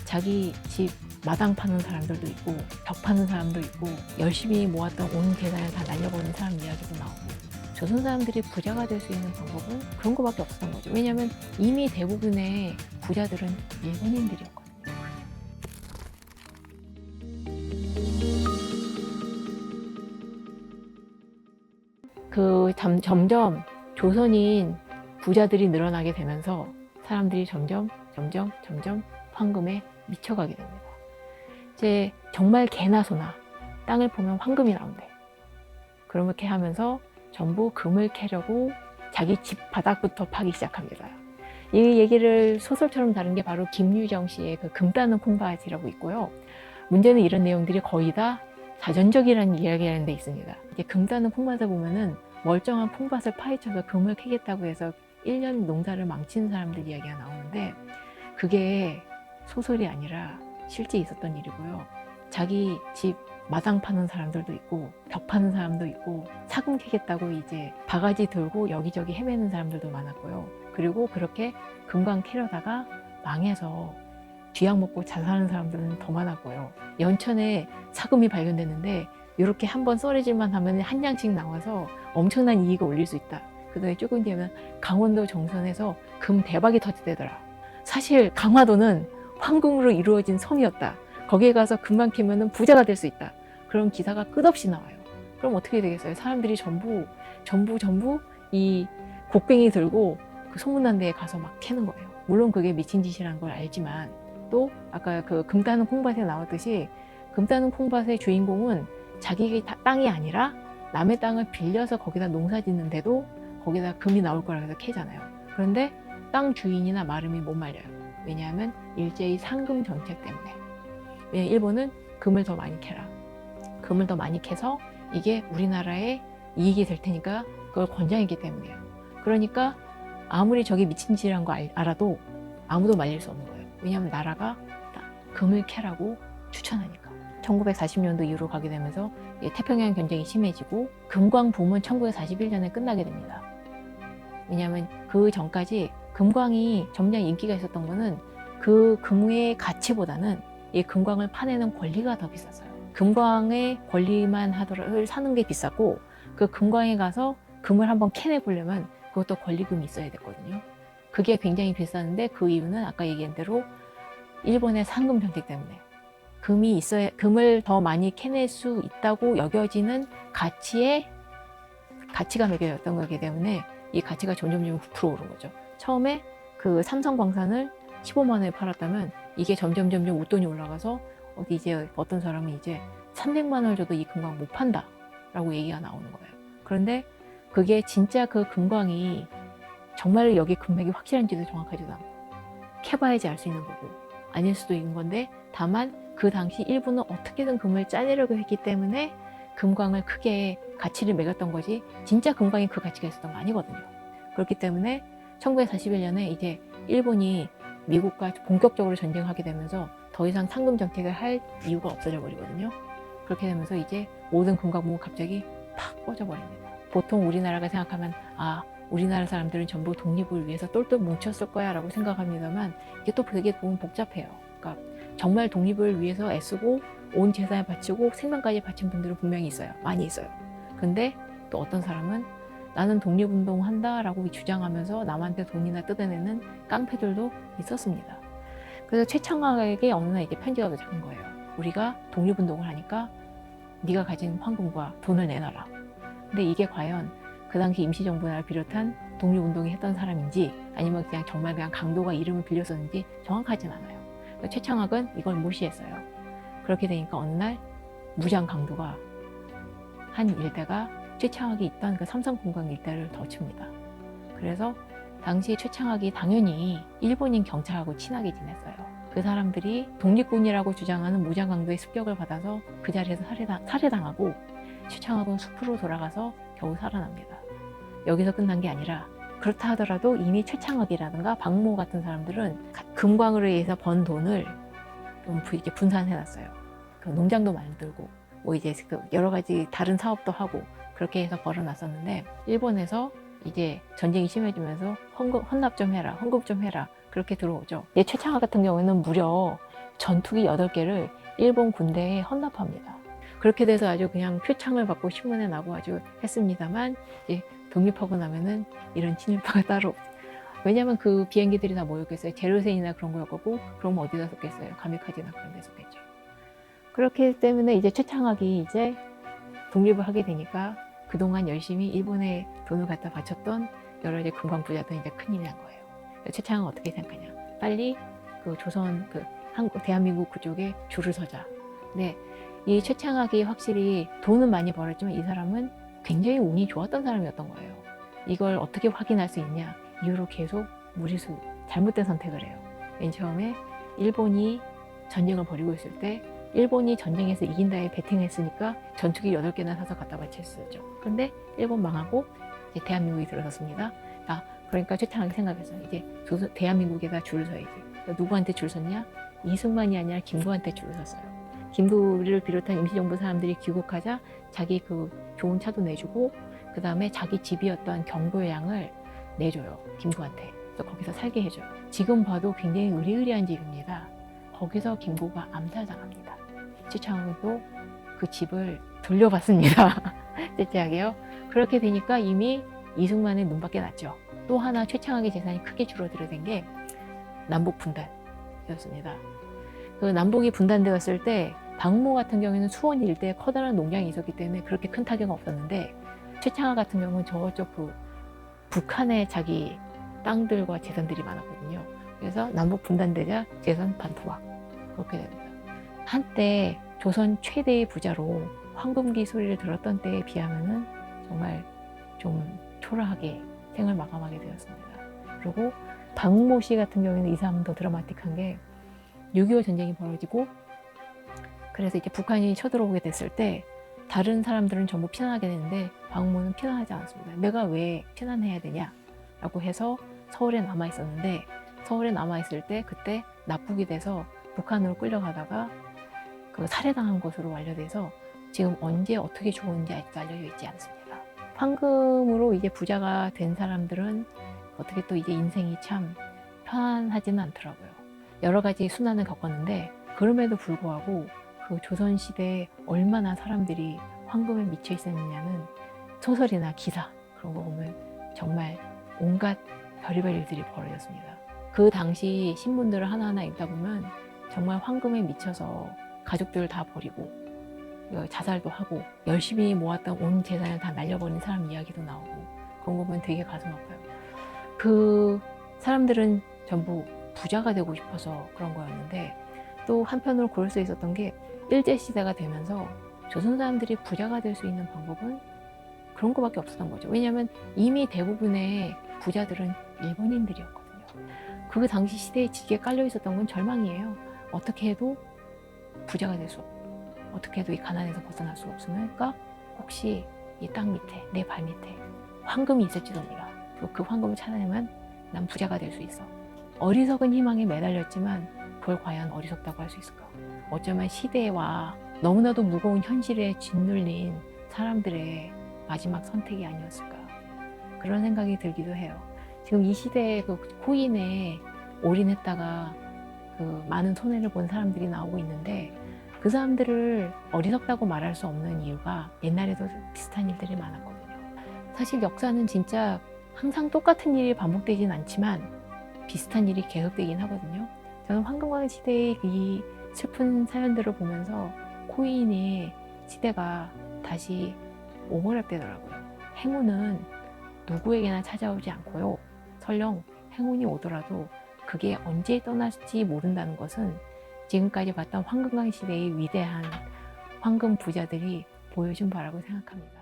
자기 집 마당 파는 사람들도 있고 벽 파는 사람도 있고 열심히 모았던 온 재산을 다 날려버린 사람 이야기도 나오고, 조선 사람들이 부자가 될 수 있는 방법은 그런 거밖에 없었던 거죠. 왜냐하면 이미 대부분의 부자들은 일본인들이었거든요. 점점 조선인 부자들이 늘어나게 되면서 사람들이 점점 황금에 미쳐가게 됩니다. 이제 정말 개나 소나 땅을 보면 황금이 나온대. 그렇게 하면서 전부 금을 캐려고 자기 집 바닥부터 파기 시작합니다. 이 얘기를 소설처럼 다룬 게 바로 김유정 씨의 그 금 따는 콩밭이라고 있고요. 문제는 이런 내용들이 거의 다 자전적이라는 이야기라는 데 있습니다. 이제 금 따는 콩밭을 보면은 멀쩡한 콩밭을 파헤쳐서 금을 캐겠다고 해서 1년 농사를 망치는 사람들 이야기가 나오는데, 그게 소설이 아니라 실제 있었던 일이고요. 자기 집 마당 파는 사람들도 있고 벽 파는 사람도 있고 사금 캐겠다고 이제 바가지 들고 여기저기 헤매는 사람들도 많았고요. 그리고 그렇게 금광 캐려다가 망해서 쥐약 먹고 자살하는 사람들은 더 많았고요. 연천에 사금이 발견됐는데 이렇게 한번 썰어질만 하면 한 양씩 나와서 엄청난 이익을 올릴 수 있다. 그 다음에 조금 뒤면 강원도 정선에서 금 대박이 터지더라. 사실 강화도는 황금으로 이루어진 섬이었다. 거기에 가서 금만 캐면 부자가 될 수 있다. 그런 기사가 끝없이 나와요. 그럼 어떻게 되겠어요? 사람들이 전부 이 곡괭이 들고 그 소문난 데에 가서 막 캐는 거예요. 물론 그게 미친 짓이라는 걸 알지만, 또 아까 그 금 따는 콩밭에 나왔듯이 금 따는 콩밭의 주인공은 자기 땅이 아니라 남의 땅을 빌려서 거기다 농사 짓는데도 거기다 금이 나올 거라 해서 캐잖아요. 그런데 땅 주인이나 마름이 못 말려요. 왜냐하면 일제히 상금 정책 때문에. 왜냐하면 일본은 금을 더 많이 캐라. 금을 더 많이 캐서 이게 우리나라에 이익이 될 테니까 그걸 권장했기 때문이에요. 그러니까 아무리 저게 미친 짓이란 거 알아도 아무도 말릴 수 없는 거예요. 왜냐하면 나라가 금을 캐라고 추천하니까. 1940년도 이후로 가게 되면서 태평양 전쟁이 심해지고 금광 붐은 1941년에 끝나게 됩니다. 왜냐하면 그 전까지 금광이 점점 인기가 있었던 거는 그 금의 가치보다는 이 금광을 파내는 권리가 더 비쌌어요. 금광의 권리만 하더라도 사는 게 비쌌고, 그 금광에 가서 금을 한번 캐내 보려면 그것도 권리금이 있어야 됐거든요. 그게 굉장히 비쌌는데, 그 이유는 아까 얘기한 대로 일본의 상금 정책 때문에 금을 더 많이 캐낼 수 있다고 여겨지는 가치가 매겨졌던 거기 때문에 이 가치가 점점 부풀어 오른 거죠. 처음에 그 삼성광산을 15만 원에 팔았다면 이게 점점 웃돈이 올라가서 이제 어떤 사람은 이제 300만 원을 줘도 이 금광 못 판다 라고 얘기가 나오는 거예요. 그런데 그게 진짜 그 금광이 정말 여기 금맥이 확실한지도 정확하지도 않고, 캐봐야지 알 수 있는 거고 아닐 수도 있는 건데, 다만 그 당시 일본은 어떻게든 금을 짜내려고 했기 때문에 금광을 크게 가치를 매겼던 거지, 진짜 금광이 그 가치가 있었던 거 아니거든요. 그렇기 때문에 1941년에 이제 일본이 미국과 본격적으로 전쟁하게 되면서 더 이상 상금 정책을 할 이유가 없어져 버리거든요. 그렇게 되면서 이제 모든 금광부가 갑자기 팍 꺼져버립니다. 보통 우리나라가 생각하면 우리나라 사람들은 전부 독립을 위해서 똘똘 뭉쳤을 거야 라고 생각합니다만, 이게 또 되게 보면 복잡해요. 그러니까 정말 독립을 위해서 애쓰고 온 재산을 바치고 생명까지 바친 분들은 분명히 있어요. 많이 있어요. 근데 또 어떤 사람은 나는 독립운동 한다라고 주장하면서 남한테 돈이나 뜯어내는 깡패들도 있었습니다. 그래서 최창학에게 어느 날 이제 편지가 도착한 거예요. 우리가 독립운동을 하니까 네가 가진 황금과 돈을 내놔라. 근데 이게 과연 그 당시 임시정부를 비롯한 독립운동을 했던 사람인지 아니면 정말 강도가 이름을 빌렸었는지 정확하진 않아요. 그러니까 최창학은 이걸 무시했어요. 그렇게 되니까 어느 날 무장 강도가 한 일대가 최창학이 있던 그 삼성금광 일대를 덮칩니다. 그래서 당시 최창학이 당연히 일본인 경찰하고 친하게 지냈어요. 그 사람들이 독립군이라고 주장하는 무장 강도의 습격을 받아서 그 자리에서 살해당하고, 최창학은 숲으로 돌아가서 겨우 살아납니다. 여기서 끝난 게 아니라, 그렇다 하더라도 이미 최창학이라든가 박모 같은 사람들은 금광으로 인해서 번 돈을 좀 이제 분산해놨어요. 그 농장도 만들고 이제 여러 가지 다른 사업도 하고 그렇게 해서 벌어놨었는데, 일본에서 이제 전쟁이 심해지면서 헌납 좀 해라, 헌금 좀 해라 그렇게 들어오죠. 최창학 같은 경우에는 무려 전투기 8개를 일본 군대에 헌납합니다. 그렇게 돼서 아주 그냥 표창을 받고 신문에 나고 아주 했습니다만, 이제 독립하고 나면은 이런 친일파가 따로 왜냐면 그 비행기들이 다 뭐였겠어요? 제로센이나 그런 거였고, 그럼 어디다 썼겠어요? 가미카제나 그런 데 썼겠죠. 그렇기 때문에 이제 최창학이 이제 독립을 하게 되니까 그동안 열심히 일본에 돈을 갖다 바쳤던 여러 이제 금광 부자들은 이제 큰일 난 거예요. 최창학은 어떻게 생각하냐? 빨리 그 조선, 대한민국 그쪽에 줄을 서자. 네. 이 최창학이 확실히 돈은 많이 벌었지만 이 사람은 굉장히 운이 좋았던 사람이었던 거예요. 이걸 어떻게 확인할 수 있냐? 이후로 계속 무리수, 잘못된 선택을 해요. 맨 처음에 일본이 전쟁을 벌이고 있을 때 일본이 전쟁에서 이긴다에 베팅했으니까 전투기 8개나 사서 갖다 바쳤었죠. 그런데 일본 망하고 이제 대한민국이 들어섰습니다. 그러니까 최창학이 생각했어요. 이제 대한민국에다 줄을 서야지. 누구한테 줄 섰냐? 이승만이 아니라 김구한테 줄을 섰어요. 김구를 비롯한 임시정부 사람들이 귀국하자 자기 그 좋은 차도 내주고 그 다음에 자기 집이었던 경도양을 내줘요. 김구한테. 그래서 거기서 살게 해줘요. 지금 봐도 굉장히 의리의리한 집입니다. 거기서 김구가 암살당합니다. 최창학도 그 집을 돌려받습니다. 째째하게요. 그렇게 되니까 이미 이승만의 눈밖에 났죠. 또 하나 최창학의 재산이 크게 줄어들게 게 남북 분단이었습니다. 그 남북이 분단되었을 때 박모 같은 경우에는 수원 일대에 커다란 농장이 있었기 때문에 그렇게 큰 타격은 없었는데 최창학 같은 경우는 저쪽 북한에 자기 땅들과 재산들이 많았거든요. 그래서 남북 분단되자 재산 반토막 그렇게 됩니다. 한때 조선 최대의 부자로 황금기 소리를 들었던 때에 비하면은 정말 좀 초라하게 생을 마감하게 되었습니다. 그리고 박모 씨 같은 경우에는 이 사람은 더 드라마틱한 게 6.25 전쟁이 벌어지고 그래서 이제 북한이 쳐들어오게 됐을 때 다른 사람들은 전부 피난하게 되는데 박모는 피난하지 않았습니다. 내가 왜 피난해야 되냐라고 해서 서울에 남아 있었는데 서울에 남아 있을 때 그때 납북이 돼서 북한으로 끌려가다가 그 살해당한 것으로 완료돼서 지금 언제 어떻게 죽었는지 아직도 알려져 있지 않습니다. 황금으로 이제 부자가 된 사람들은 어떻게 또 이제 인생이 참 편안하지는 않더라고요. 여러 가지 순환을 겪었는데 그럼에도 불구하고 그 조선시대에 얼마나 사람들이 황금에 미쳐 있었느냐는 소설이나 기사 그런 거 보면 정말 온갖 별의별 일들이 벌어졌습니다. 그 당시 신문들을 하나하나 읽다 보면 정말 황금에 미쳐서 가족들을 다 버리고 자살도 하고 열심히 모았던 온 재산을 다 날려버린 사람 이야기도 나오고 그런 거 보면 되게 가슴 아파요. 그 사람들은 전부 부자가 되고 싶어서 그런 거였는데 또 한편으로 그럴 수 있었던 게 일제시대가 되면서 조선 사람들이 부자가 될 수 있는 방법은 그런 거밖에 없었던 거죠. 왜냐하면 이미 대부분의 부자들은 일본인들이었거든요. 그 당시 시대에 지게 깔려 있었던 건 절망이에요. 어떻게 해도 부자가 될 수 없고 어떻게 해도 이 가난에서 벗어날 수 없으니까 혹시 이 땅 밑에 내 발 밑에 황금이 있을지도 몰라. 그 황금을 찾아내면 난 부자가 될 수 있어. 어리석은 희망에 매달렸지만 그걸 과연 어리석다고 할 수 있을까? 어쩌면 시대와 너무나도 무거운 현실에 짓눌린 사람들의 마지막 선택이 아니었을까? 그런 생각이 들기도 해요. 지금 이 시대에 그 코인에 올인했다가 그 많은 손해를 본 사람들이 나오고 있는데 그 사람들을 어리석다고 말할 수 없는 이유가 옛날에도 비슷한 일들이 많았거든요. 사실 역사는 진짜 항상 똑같은 일이 반복되진 않지만 비슷한 일이 계속되긴 하거든요. 저는 황금광 시대의 이 슬픈 사연들을 보면서 코인의 시대가 다시 오버랩되더라고요. 행운은 누구에게나 찾아오지 않고요. 설령 행운이 오더라도 그게 언제 떠날지 모른다는 것은 지금까지 봤던 황금광 시대의 위대한 황금 부자들이 보여준 바라고 생각합니다.